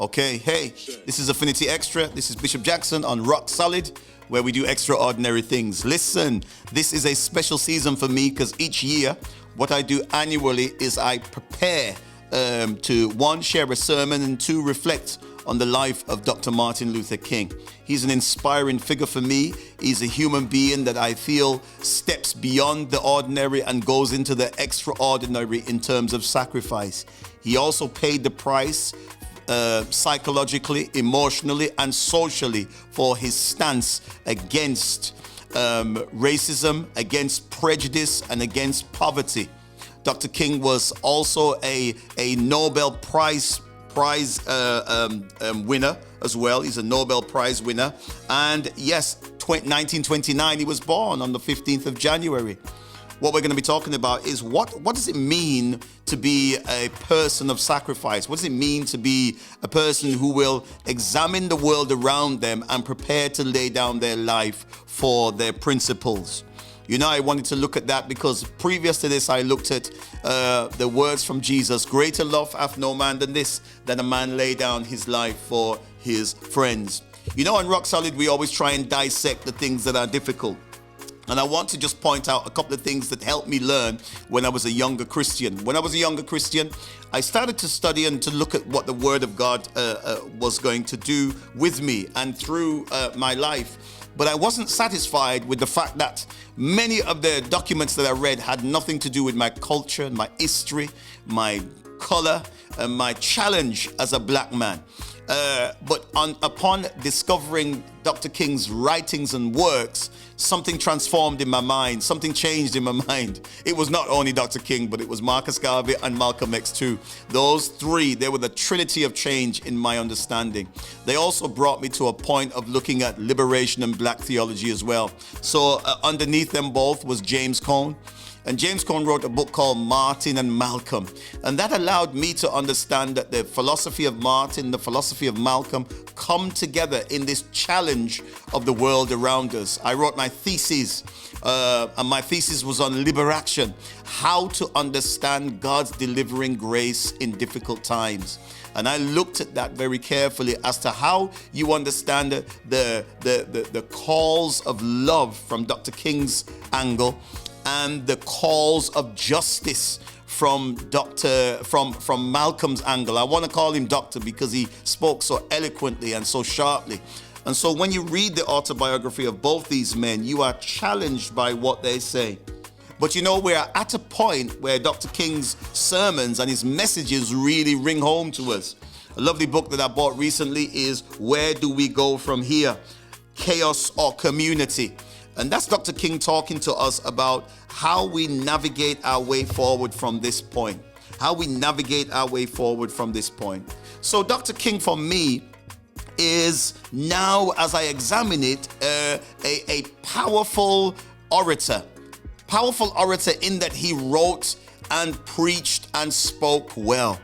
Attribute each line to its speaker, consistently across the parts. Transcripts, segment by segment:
Speaker 1: Okay, hey, this is Affinity Xtra. This is Bishop Jackson on Rock Solid, where we do extraordinary things. Listen, this is a special season for me because each year, what I do annually is I prepare to one, share a sermon, and two, reflect on the life of Dr. Martin Luther King. He's an inspiring figure for me. He's a human being that I feel steps beyond the ordinary and goes into the extraordinary in terms of sacrifice. He also paid the price psychologically, emotionally, and socially for his stance against racism, against prejudice, and against poverty. Dr. King was also a Nobel Prize winner as well. He's a Nobel Prize winner. And yes, 1929, he was born on the 15th of January. What we're going to be talking about is what does it mean to be a person of sacrifice? What does it mean to be a person who will examine the world around them and prepare to lay down their life for their principles? You know, I wanted to look at that because previous to this, I looked at the words from Jesus. Greater love hath no man than this, that a man lay down his life for his friends. You know, on Rock Solid, we always try and dissect the things that are difficult. And I want to just point out a couple of things that helped me learn when I was a younger Christian. When I was a younger Christian, I started to study and to look at what the Word of God was going to do with me and through my life. But I wasn't satisfied with the fact that many of the documents that I read had nothing to do with my culture, my history, my color, and my challenge as a black man. But upon discovering Dr. King's writings and works, something transformed in my mind, something changed in my mind. It was not only Dr. King, but it was Marcus Garvey and Malcolm X too. Those three, they were the Trinity of Change in my understanding. They also brought me to a point of looking at liberation and black theology as well. So underneath them both was James Cone. And James Cone wrote a book called Martin and Malcolm. And that allowed me to understand that the philosophy of Martin, the philosophy of Malcolm come together in this challenge of the world around us. I wrote my thesis, and my thesis was on liberaction, how to understand God's delivering grace in difficult times. And I looked at that very carefully as to how you understand the calls of love from Dr. King's angle, and the calls of justice from Malcolm's angle. I want to call him doctor because he spoke so eloquently and so sharply. And so when you read the autobiography of both these men, you are challenged by what they say. But you know, we're at a point where Dr. King's sermons and his messages really ring home to us. A lovely book that I bought recently is Where Do We Go From Here? Chaos or Community? And that's Dr. King talking to us about how we navigate our way forward from this point. How we navigate our way forward from this point. So Dr. King for me is now, as I examine it, a powerful orator. Powerful orator in that he wrote and preached and spoke well.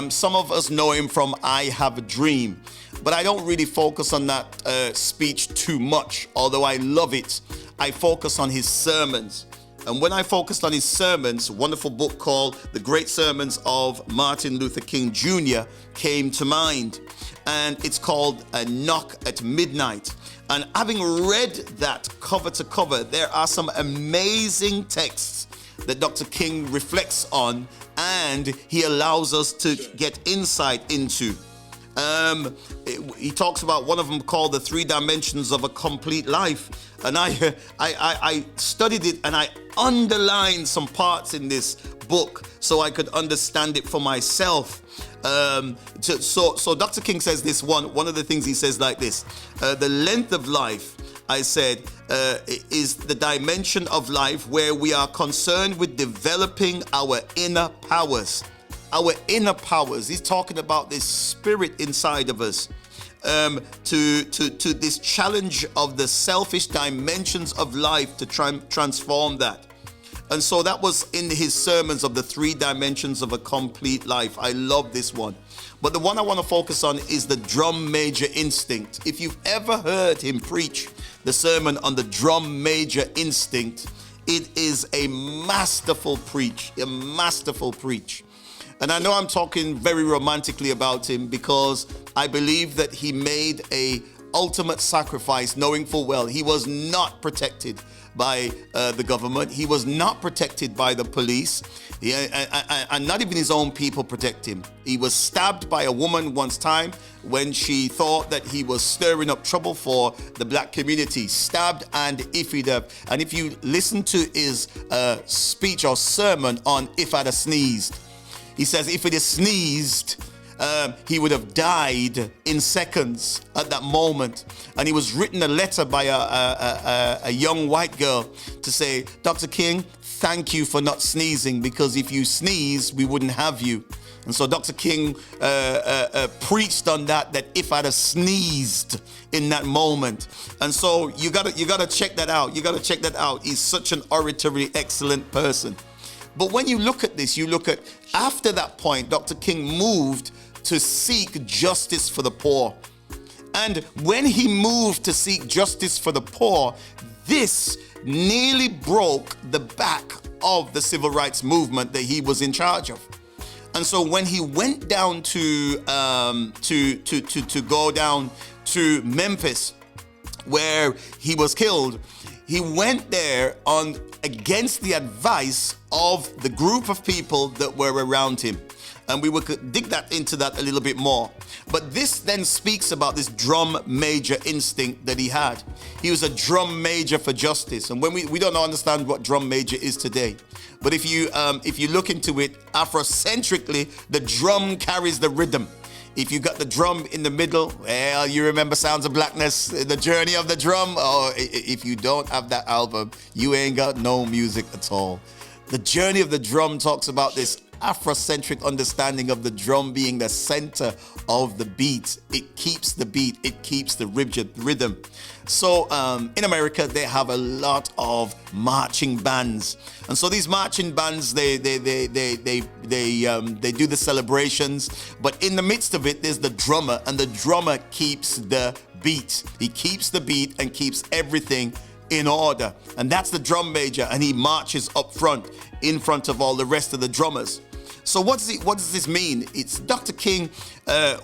Speaker 1: Some of us know him from I Have a Dream. But I don't really focus on that speech too much, although I love it. I focus on his sermons. And when I focused on his sermons, a wonderful book called The Great Sermons of Martin Luther King Jr. came to mind. And it's called A Knock at Midnight. And having read that cover to cover, there are some amazing texts that Dr. King reflects on and he allows us to get insight into. He talks about one of them called the 3 dimensions of a complete life. And I studied it and I underlined some parts in this book so I could understand it for myself. So Dr. King says this one of the things he says like this, the length of life, I said, is the dimension of life where we are concerned with developing our inner powers. Our inner powers. He's talking about this spirit inside of us, to this challenge of the selfish dimensions of life to transform that. And so that was in his sermons of the 3 dimensions of a complete life. I love this one. But the one I want to focus on is the drum major instinct. If you've ever heard him preach the sermon on the drum major instinct, it is a masterful preach, a masterful preach. And I know I'm talking very romantically about him because I believe that he made a ultimate sacrifice, knowing full well he was not protected by the government. He was not protected by the police. And not even his own people protect him. He was stabbed by a woman once time when she thought that he was stirring up trouble for the black community. Stabbed and iffied up. And if you listen to his speech or sermon on If I'd Have Sneezed, he says if it is sneezed, he would have died in seconds at that moment. And he was written a letter by a young white girl to say, Dr. King, thank you for not sneezing, because if you sneeze, we wouldn't have you. And so Dr. King preached on that if I'd have sneezed in that moment. And so you gotta check that out. You gotta check that out. He's such an oratorily excellent person. But when you look at this, you look at after that point, Dr. King moved to seek justice for the poor. And when he moved to seek justice for the poor, this nearly broke the back of the civil rights movement that he was in charge of. And so when he went down to go down to Memphis, where he was killed, he went there against the advice of the group of people that were around him. And we will dig into that a little bit more. But this then speaks about this drum major instinct that he had. He was a drum major for justice. And when we don't understand what drum major is today. But if you look into it Afrocentrically, the drum carries the rhythm. If you got the drum in the middle, well, you remember Sounds of Blackness, The Journey of the Drum. Or if you don't have that album, you ain't got no music at all. The Journey of the Drum talks about this Afrocentric understanding of the drum being the center of the beat. It keeps the beat, it keeps the rhythm. So in America, they have a lot of marching bands, and so these marching bands they do the celebrations. But in the midst of it, there's the drummer, and the drummer keeps the beat. He keeps the beat and keeps everything in order, and that's the drum major, and he marches up front in front of all the rest of the drummers. So what does this mean? It's Dr. King,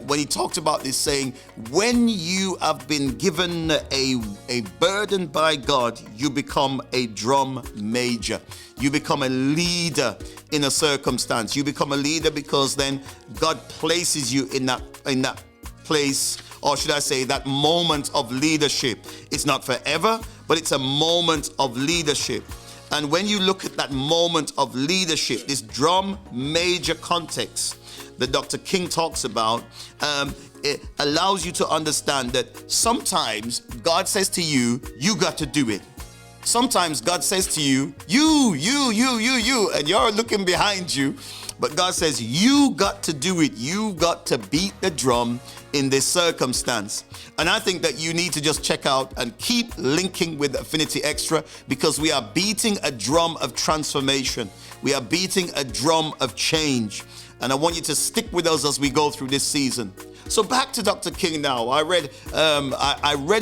Speaker 1: when he talked about this, saying, when you have been given a burden by God, you become a drum major. You become a leader in a circumstance. You become a leader because then God places you in that place, or should I say that moment of leadership. It's not forever, but it's a moment of leadership. And when you look at that moment of leadership, this drum major context that Dr. King talks about, it allows you to understand that sometimes God says to you, you got to do it. Sometimes God says to you, you, and you're looking behind you, but God says, you got to do it. You got to beat the drum in this circumstance. And I think that you need to just check out and keep linking with Affinity Xtra, because we are beating a drum of transformation. We are beating a drum of change. And I want you to stick with us as we go through this season. So back to Dr. King now. I read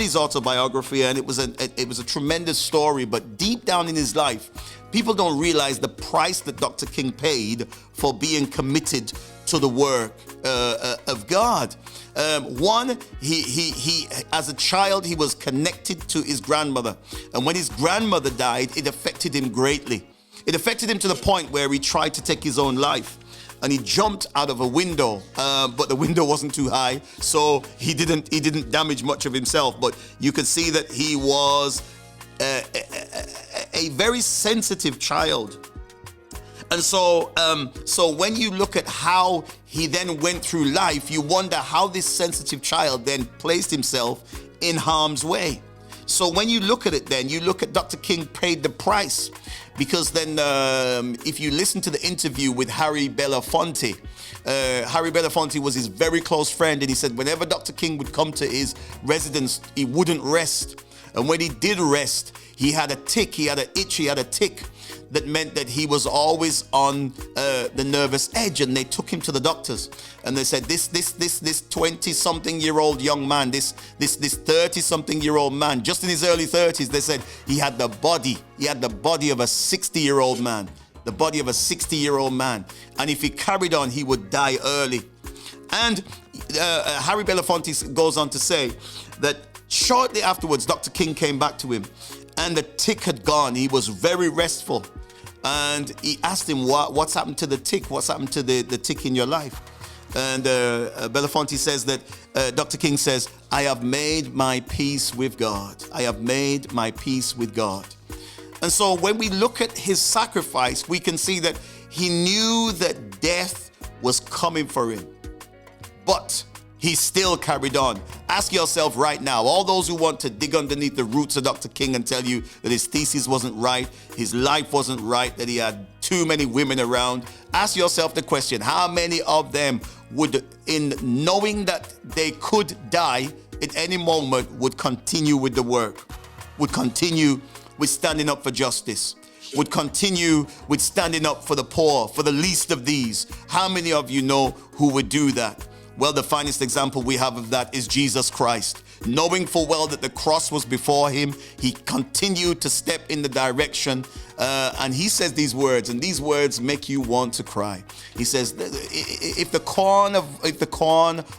Speaker 1: his autobiography, and it was a tremendous story. But deep down in his life, people don't realize the price that Dr. King paid for being committed to the work of God. One, he as a child, he was connected to his grandmother, and when his grandmother died, it affected him greatly. It affected him to the point where he tried to take his own life. And he jumped out of a window, but the window wasn't too high, so he didn't damage much of himself. But you could see that he was a very sensitive child. And so when you look at how he then went through life, you wonder how this sensitive child then placed himself in harm's way. So when you look at it, then you look at Dr. King paid the price, because then if you listen to the interview with Harry Belafonte, Harry Belafonte was his very close friend, and he said whenever Dr. King would come to his residence, he wouldn't rest. And when he did rest, he had a tick, he had an itch, he had a tick that meant that he was always on the nervous edge. And they took him to the doctors, and they said this 20-something-year-old young man, this 30-something-year-old man, just in his early 30s, they said he had the body of a 60-year-old man. the body of a 60-year-old man. And if he carried on, he would die early. And Harry Belafonte goes on to say that shortly afterwards, Dr. King came back to him and the tick had gone. He was very restful. And he asked him, what's happened to the tick? What's happened to the tick in your life? And Belafonte says that Dr. King says, I have made my peace with God. I have made my peace with God. And so when we look at his sacrifice, we can see that he knew that death was coming for him. But he still carried on. Ask yourself right now, all those who want to dig underneath the roots of Dr. King and tell you that his thesis wasn't right, his life wasn't right, that he had too many women around, ask yourself the question, how many of them would, in knowing that they could die at any moment, would continue with the work, would continue with standing up for justice, would continue with standing up for the poor, for the least of these? How many of you know who would do that? Well, the finest example we have of that is Jesus Christ. Knowing full well that the cross was before him, he continued to step in the direction, and he says these words, and these words make you want to cry. He says, if the corn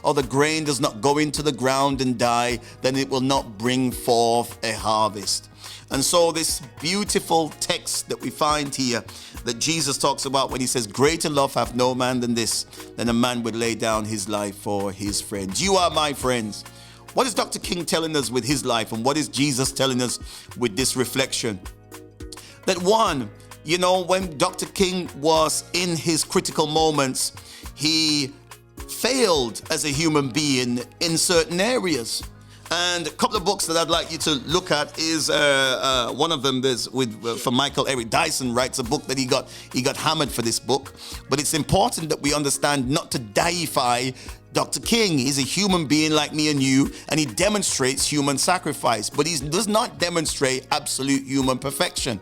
Speaker 1: or the grain does not go into the ground and die, then it will not bring forth a harvest. And so this beautiful text that we find here that Jesus talks about when he says, greater love hath no man than this, than a man would lay down his life for his friends. You are my friends. What is Dr. King telling us with his life, and what is Jesus telling us with this reflection? That one, you know, when Dr. King was in his critical moments, he failed as a human being in certain areas. And a couple of books that I'd like you to look at is one of them is for Michael Eric Dyson writes a book that he got hammered for this book. But it's important that we understand not to deify Dr. King. He's a human being like me and you, and he demonstrates human sacrifice, but he does not demonstrate absolute human perfection.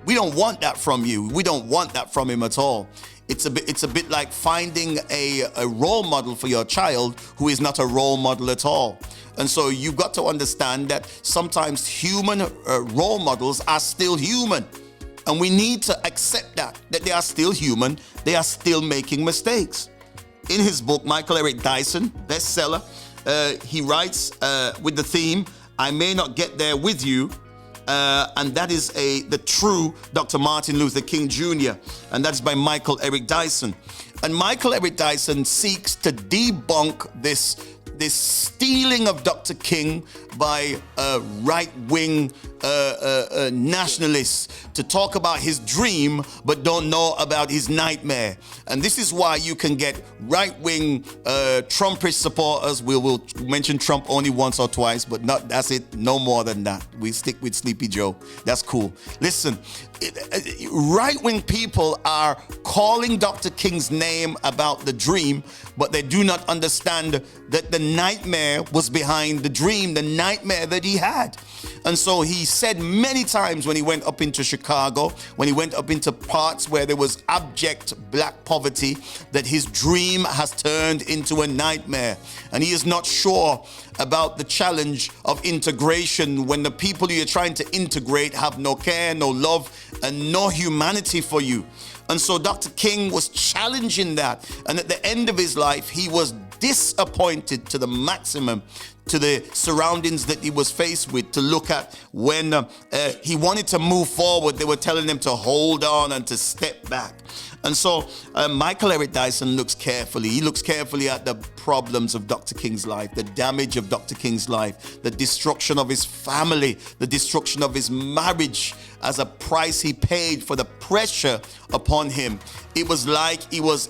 Speaker 1: We don't want that from you. We don't want that from him at all. It's a bit like finding a role model for your child who is not a role model at all. And so you've got to understand that sometimes human role models are still human. And we need to accept that they are still human. They are still making mistakes. In his book, Michael Eric Dyson, bestseller, he writes with the theme, I may not get there with you, and that is the true Dr. Martin Luther King Jr., and that's by Michael Eric Dyson. And Michael Eric Dyson seeks to debunk this stealing of Dr. King by right-wing nationalists to talk about his dream but don't know about his nightmare. And this is why you can get right-wing Trumpist supporters. We'll mention Trump only once or twice, but that's it, no more than that. We stick with Sleepy Joe. That's cool. Listen, right-wing people are calling Dr. King's name about the dream, but they do not understand that the nightmare was behind the dream, the nightmare that he had. And so he said many times when he went up into Chicago, when he went up into parts where there was abject black poverty, that his dream has turned into a nightmare. And he is not sure about the challenge of integration when the people you're trying to integrate have no care, no love, and no humanity for you. And so Dr. King was challenging that. And at the end of his life, he was disappointed to the maximum to the surroundings that he was faced with, to look at when he wanted to move forward. They were telling him to hold on and to step back. And so Michael Eric Dyson looks carefully. He looks carefully at the problems of Dr. King's life, the damage of Dr. King's life, the destruction of his family, the destruction of his marriage as a price he paid for the pressure upon him. It was like he was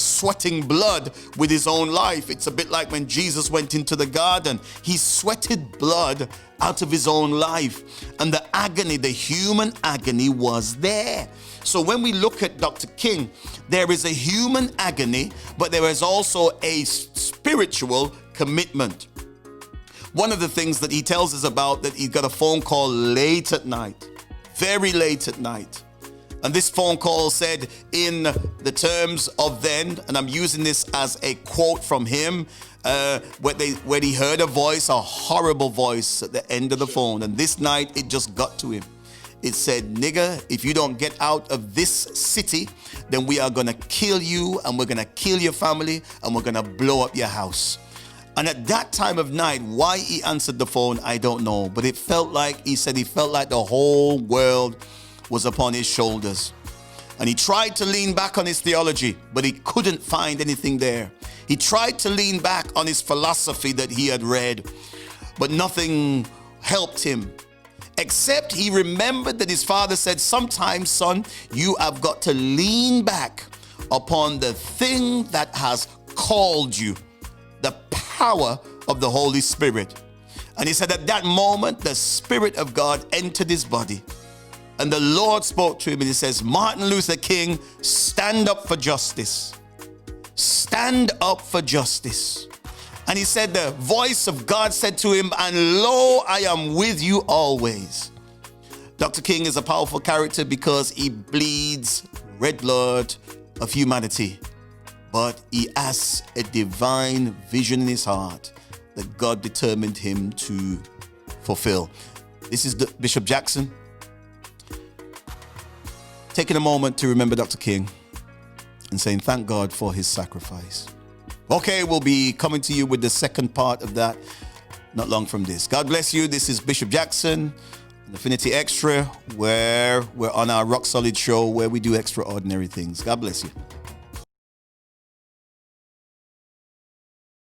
Speaker 1: sweating blood with his own life. It's a bit like when Jesus went into the garden. He sweated blood out of his own life. And the agony, the human agony was there. So when we look at Dr. King, there is a human agony, but there is also a spiritual commitment. One of the things that he tells us about, that he got a phone call late at night, very late at night. And this phone call said in the terms of then, and I'm using this as a quote from him, when he heard a voice, a horrible voice at the end of the phone. And this night, it just got to him. It said, nigga, if you don't get out of this city, then we are going to kill you and we're going to kill your family and we're going to blow up your house. And at that time of night, why he answered the phone, I don't know. But it felt like, he said he felt like the whole world was upon his shoulders. And he tried to lean back on his theology, but he couldn't find anything there. He tried to lean back on his philosophy that he had read, but nothing helped him. Except he remembered that his father said, sometimes, son, you have got to lean back upon the thing that has called you, the power of the Holy Spirit. And he said at that moment, the Spirit of God entered his body. And the Lord spoke to him and he says, Martin Luther King, stand up for justice. Stand up for justice. And he said, the voice of God said to him, and lo, I am with you always. Dr. King is a powerful character because he bleeds red blood of humanity. But he has a divine vision in his heart that God determined him to fulfill. This is Bishop Jackson, taking a moment to remember Dr. King and saying thank God for his sacrifice. Okay, we'll be coming to you with the second part of that not long from this. God bless you. This is Bishop Jackson, Affinity Xtra, where we're on our Rock Solid show where we do extraordinary things. God bless you.